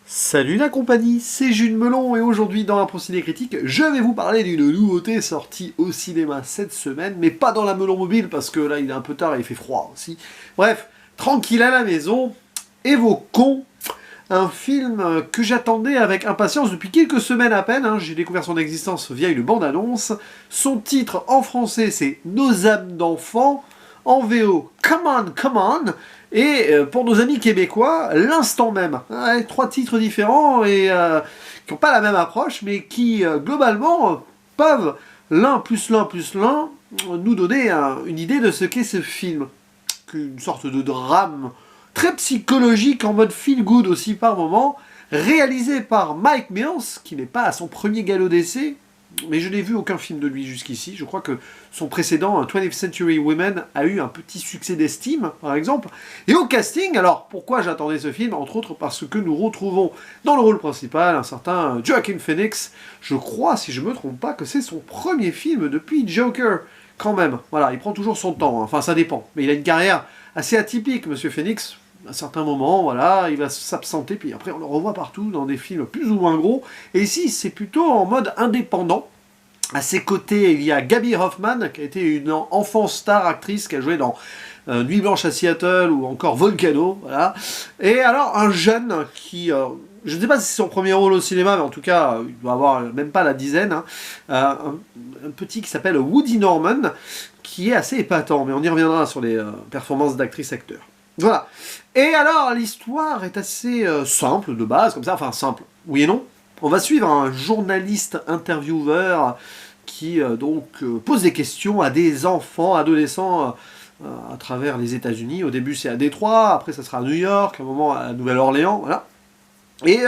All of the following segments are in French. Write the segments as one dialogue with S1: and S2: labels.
S1: Salut la compagnie, c'est Jules Melon et aujourd'hui dans la Ciné Critique, je vais vous parler d'une nouveauté sortie au cinéma cette semaine, mais pas dans la Melon Mobile parce que là il est un peu tard et il fait froid aussi. Bref, tranquille à la maison, évoquons un film que j'attendais avec impatience depuis quelques semaines à peine, j'ai découvert son existence via une bande-annonce. Son titre en français c'est Nos âmes d'enfants, en VO Come On, et pour nos amis québécois, l'instant même. Ouais, trois titres différents et qui n'ont pas la même approche, mais qui globalement peuvent, l'un plus l'un plus l'un, nous donner une idée de ce qu'est ce film. Une sorte de drame très psychologique en mode feel good aussi par moment, réalisé par Mike Mills, qui n'est pas à son premier galop d'essai, mais je n'ai vu aucun film de lui jusqu'ici. Je crois que son précédent, 20th Century Women, a eu un petit succès d'estime, par exemple. Et au casting, alors pourquoi j'attendais ce film? Entre autres parce que nous retrouvons dans le rôle principal un certain Joaquin Phoenix. Je crois, si je me trompe pas, que c'est son premier film depuis Joker. Quand même, voilà, il prend toujours son temps, enfin ça dépend. Mais il a une carrière assez atypique, Monsieur Phoenix. À certains moments, voilà, il va s'absenter, puis après on le revoit partout dans des films plus ou moins gros. Et ici, c'est plutôt en mode indépendant. À ses côtés, il y a Gaby Hoffmann, qui a été une enfant star actrice, qui a joué dans Nuit Blanche à Seattle ou encore Volcano, voilà. Et alors, un jeune qui... je ne sais pas si c'est son premier rôle au cinéma, mais en tout cas, il doit avoir même pas la dizaine. Un petit qui s'appelle Woody Norman, qui est assez épatant, mais on y reviendra sur les performances d'actrice-acteur. Voilà. Et alors, l'histoire est assez simple de base, comme ça, enfin simple, oui et non. On va suivre un journaliste intervieweur qui pose des questions à des enfants, adolescents à travers les États-Unis. Au début, c'est à Détroit, après, ça sera à New York, à un moment à Nouvelle-Orléans, voilà. Et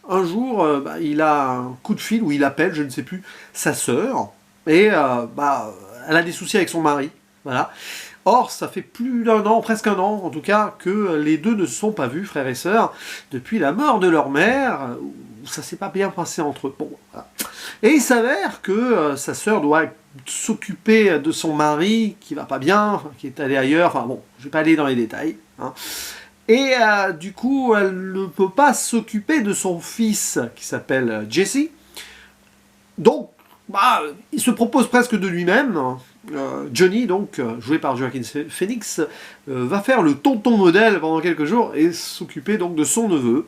S1: un jour, il a un coup de fil où il appelle, je ne sais plus, sa sœur, et elle a des soucis avec son mari, voilà. Or, ça fait plus d'un an, presque un an en tout cas, que les deux ne se sont pas vus, frères et sœurs, depuis la mort de leur mère, où ça s'est pas bien passé entre eux. Bon, voilà. Et il s'avère que sa sœur doit s'occuper de son mari, qui va pas bien, qui est allé ailleurs, enfin bon, je vais pas aller dans les détails. Et du coup, elle ne peut pas s'occuper de son fils, qui s'appelle Jesse. Donc, il se propose presque de lui-même. Johnny, donc, joué par Joaquin Phoenix, va faire le tonton modèle pendant quelques jours et s'occuper donc de son neveu.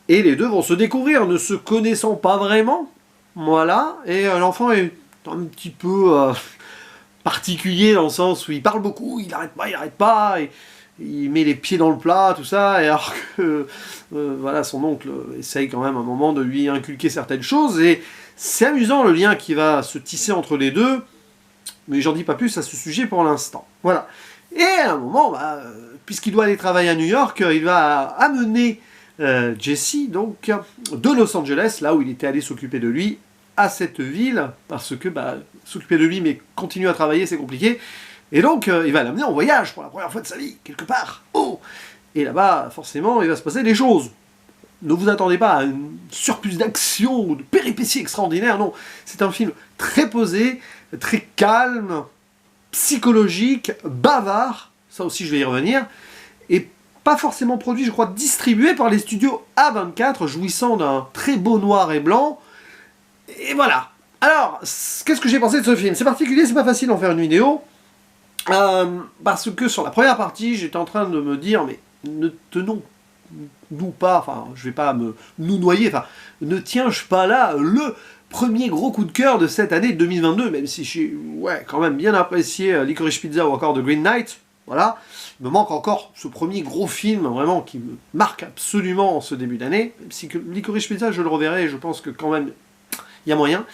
S1: Et les deux vont se découvrir, ne se connaissant pas vraiment. Voilà. Et l'enfant est un petit peu particulier dans le sens où il parle beaucoup, il n'arrête pas, et il met les pieds dans le plat, tout ça, et alors que voilà, son oncle essaye quand même à un moment de lui inculquer certaines choses, et c'est amusant le lien qui va se tisser entre les deux, mais j'en dis pas plus à ce sujet pour l'instant. Voilà. Et à un moment, puisqu'il doit aller travailler à New York, il va amener Jesse, donc, de Los Angeles, là où il était allé s'occuper de lui, à cette ville, parce que s'occuper de lui, mais continuer à travailler, c'est compliqué. Et donc, il va l'amener en voyage pour la première fois de sa vie, quelque part. Oh! Et là-bas, forcément, il va se passer des choses. Ne vous attendez pas à une surplus d'action ou de péripéties extraordinaires, non. C'est un film très posé, très calme, psychologique, bavard, ça aussi je vais y revenir, et pas forcément produit, je crois, distribué par les studios A24, jouissant d'un très beau noir et blanc. Et voilà. Alors, qu'est-ce que j'ai pensé de ce film? C'est particulier, c'est pas facile d'en faire une vidéo. Parce que sur la première partie, j'étais en train de me dire, mais ne tenons-nous pas, enfin, je vais pas nous noyer, enfin, ne tiens-je pas là le premier gros coup de cœur de cette année 2022, même si j'ai quand même bien apprécié Licorice Pizza ou encore The Green Knight, voilà, il me manque encore ce premier gros film, vraiment, qui me marque absolument en ce début d'année, même si que Licorice Pizza, je le reverrai, et je pense que quand même, il y a moyen.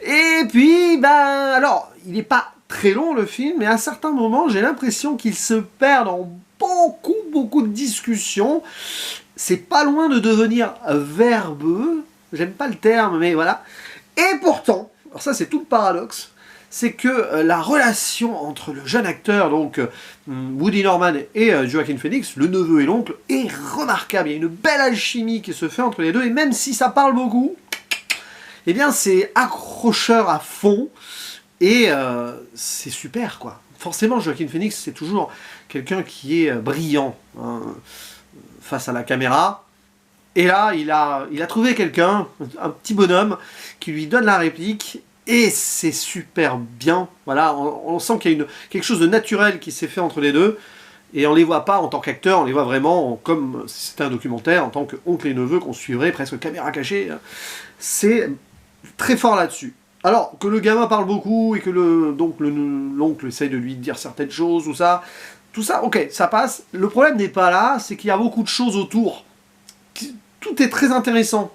S1: Et puis, alors, il n'est pas très long le film, mais à certains moments, j'ai l'impression qu'il se perd dans beaucoup de discussions. C'est pas loin de devenir verbeux, j'aime pas le terme, mais voilà. Et pourtant, alors ça c'est tout le paradoxe, c'est que la relation entre le jeune acteur, donc Woody Norman et Joaquin Phoenix, le neveu et l'oncle, est remarquable. Il y a une belle alchimie qui se fait entre les deux, et même si ça parle beaucoup, eh bien c'est accrocheur à fond, et c'est super, quoi. Forcément, Joaquin Phoenix, c'est toujours quelqu'un qui est brillant face à la caméra. Et là, il a trouvé quelqu'un, un petit bonhomme, qui lui donne la réplique, et c'est super bien. Voilà, on sent qu'il y a quelque chose de naturel qui s'est fait entre les deux, et on les voit pas en tant qu'acteurs, on les voit vraiment comme si c'était un documentaire, en tant qu'oncle et neveu qu'on suivrait, presque caméra cachée. C'est très fort là-dessus. Alors, que le gamin parle beaucoup, et que l'oncle essaye de lui dire certaines choses, tout ça, ok, ça passe. Le problème n'est pas là, c'est qu'il y a beaucoup de choses autour. Tout est très intéressant,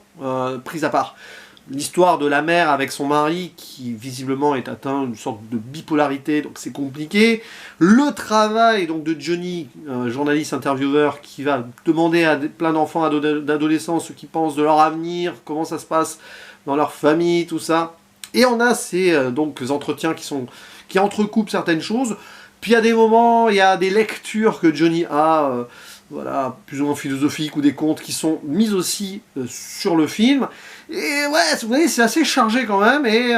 S1: pris à part. L'histoire de la mère avec son mari, qui visiblement est atteint d'une sorte de bipolarité, donc c'est compliqué. Le travail donc de Johnny, journaliste intervieweur, qui va demander à plein d'enfants, d'adolescents, ce qu'ils pensent de leur avenir, comment ça se passe dans leur famille, tout ça. Et on a ces entretiens qui entrecoupent certaines choses. Puis il y a des moments, il y a des lectures que Johnny a, voilà, plus ou moins philosophiques, ou des contes qui sont mis aussi sur le film. Et ouais, vous voyez, c'est assez chargé quand même, et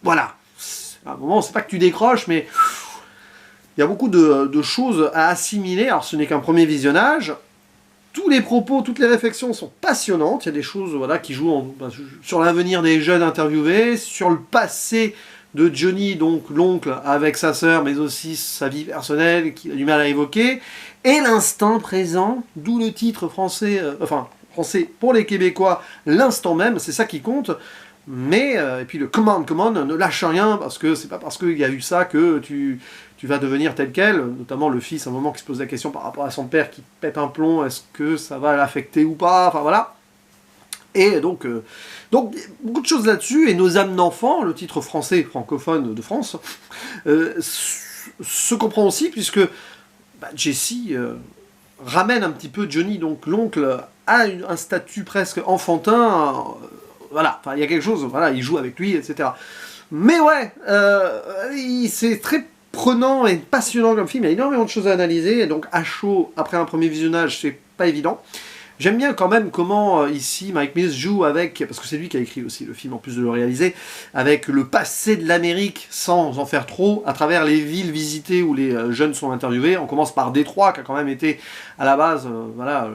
S1: voilà. À un moment, c'est pas que tu décroches, mais il y a beaucoup de choses à assimiler. Alors ce n'est qu'un premier visionnage. Tous les propos, toutes les réflexions sont passionnantes. Il y a des choses voilà, qui jouent sur l'avenir des jeunes interviewés, sur le passé de Johnny, donc l'oncle, avec sa sœur, mais aussi sa vie personnelle, qu'il a du mal à évoquer, et l'instant présent, d'où le titre français, français pour les Québécois, l'instant même, c'est ça qui compte. Mais, et puis le command, ne lâche rien, parce que c'est pas parce qu'il y a eu ça que tu vas devenir tel quel, notamment le fils, à un moment, qui se pose la question par rapport à son père qui pète un plomb, est-ce que ça va l'affecter ou pas, enfin voilà. Et donc beaucoup de choses là-dessus, et Nos âmes d'enfants, le titre français, francophone de France, se comprend aussi, puisque Jessie ramène un petit peu Johnny, donc l'oncle, à un statut presque enfantin, voilà, enfin il y a quelque chose, voilà, il joue avec lui, etc. Mais ouais, c'est très prenant et passionnant comme film, il y a énormément de choses à analyser, et donc à chaud, après un premier visionnage, c'est pas évident. J'aime bien quand même comment, ici, Mike Mills joue avec, parce que c'est lui qui a écrit aussi le film, en plus de le réaliser, avec le passé de l'Amérique, sans en faire trop, à travers les villes visitées où les jeunes sont interviewés. On commence par Détroit, qui a quand même été, à la base, voilà,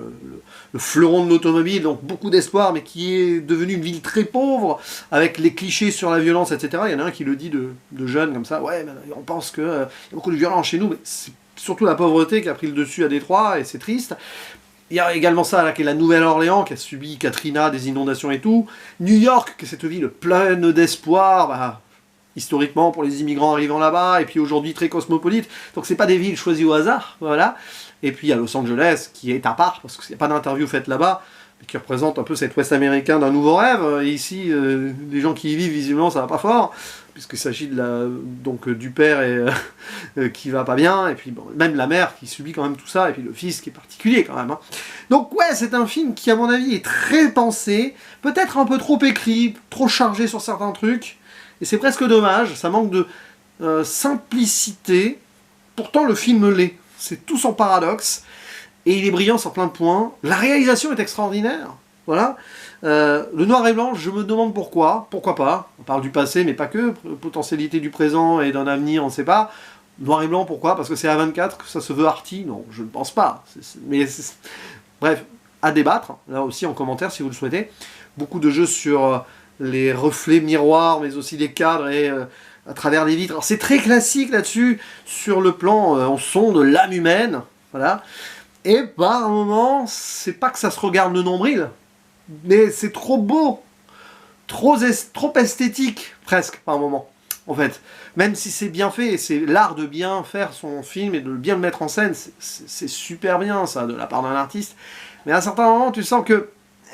S1: le fleuron de l'automobile, donc beaucoup d'espoir, mais qui est devenu une ville très pauvre, avec les clichés sur la violence, etc. Il y en a un qui le dit de jeunes, comme ça, ouais, on pense qu'il y a beaucoup de violence chez nous, mais c'est surtout la pauvreté qui a pris le dessus à Détroit, et c'est triste. Il y a également ça, là, qui est la Nouvelle-Orléans, qui a subi Katrina, des inondations et tout. New York, qui est cette ville pleine d'espoir, historiquement, pour les immigrants arrivant là-bas, et puis aujourd'hui très cosmopolite. Donc c'est pas des villes choisies au hasard, voilà. Et puis il y a Los Angeles, qui est à part, parce qu'il n'y a pas d'interview faite là-bas, qui représente un peu cet ouest américain d'un nouveau rêve. Et ici, les gens qui y vivent, visiblement, ça va pas fort, puisqu'il s'agit du père qui va pas bien, et puis bon, même la mère qui subit quand même tout ça, et puis le fils qui est particulier quand même. Hein. Donc ouais, c'est un film qui, à mon avis, est très pensé, peut-être un peu trop écrit, trop chargé sur certains trucs, et c'est presque dommage, ça manque de simplicité. Pourtant, le film l'est. C'est tout son paradoxe. Et il est brillant sur plein de points. La réalisation est extraordinaire. Voilà. Le noir et blanc, je me demande pourquoi. Pourquoi pas. On parle du passé, mais pas que. Potentialité du présent et d'un avenir, on ne sait pas. Noir et blanc, pourquoi? Parce que c'est A24, que ça se veut arty? Non, je ne pense pas. Bref, à débattre. Là aussi, en commentaire, si vous le souhaitez. Beaucoup de jeux sur les reflets miroirs, mais aussi les cadres et à travers les vitres. Alors, c'est très classique là-dessus, sur le plan en son de l'âme humaine. Voilà. Et par un moment, c'est pas que ça se regarde le nombril, mais c'est trop beau, trop esthétique, presque, par un moment, en fait. Même si c'est bien fait, et c'est l'art de bien faire son film et de bien le mettre en scène, c'est super bien, ça, de la part d'un artiste. Mais à un certain moment, tu sens que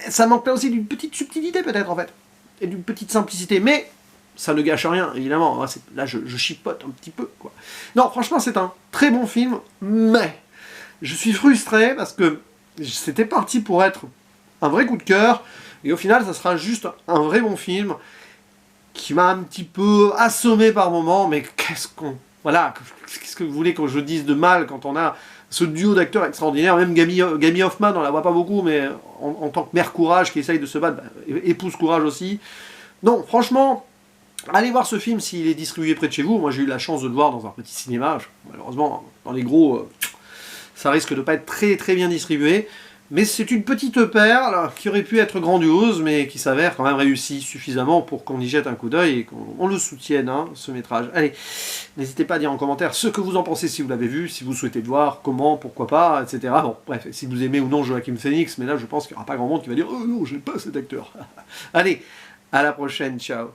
S1: ça manque là aussi d'une petite subtilité, peut-être, en fait, et d'une petite simplicité, mais ça ne gâche rien, évidemment. Là, je chipote un petit peu, quoi. Non, franchement, c'est un très bon film, mais je suis frustré parce que c'était parti pour être un vrai coup de cœur, et au final, ça sera juste un vrai bon film qui m'a un petit peu assommé par moments, mais qu'est-ce que vous voulez que je dise de mal quand on a ce duo d'acteurs extraordinaires, même Gaby Hoffmann, on la voit pas beaucoup, mais en tant que mère Courage qui essaye de se battre, épouse Courage aussi. Non, franchement, allez voir ce film s'il est distribué près de chez vous. Moi, j'ai eu la chance de le voir dans un petit cinéma. Malheureusement, dans les gros, ça risque de pas être très très bien distribué. Mais c'est une petite perle qui aurait pu être grandiose, mais qui s'avère quand même réussie suffisamment pour qu'on y jette un coup d'œil et qu'on le soutienne, hein, ce métrage. Allez, n'hésitez pas à dire en commentaire ce que vous en pensez si vous l'avez vu, si vous souhaitez le voir, comment, pourquoi pas, etc. Bon, bref, si vous aimez ou non Joaquin Phoenix, mais là je pense qu'il n'y aura pas grand monde qui va dire « Oh non, j'aime pas cet acteur ». Allez, à la prochaine, ciao.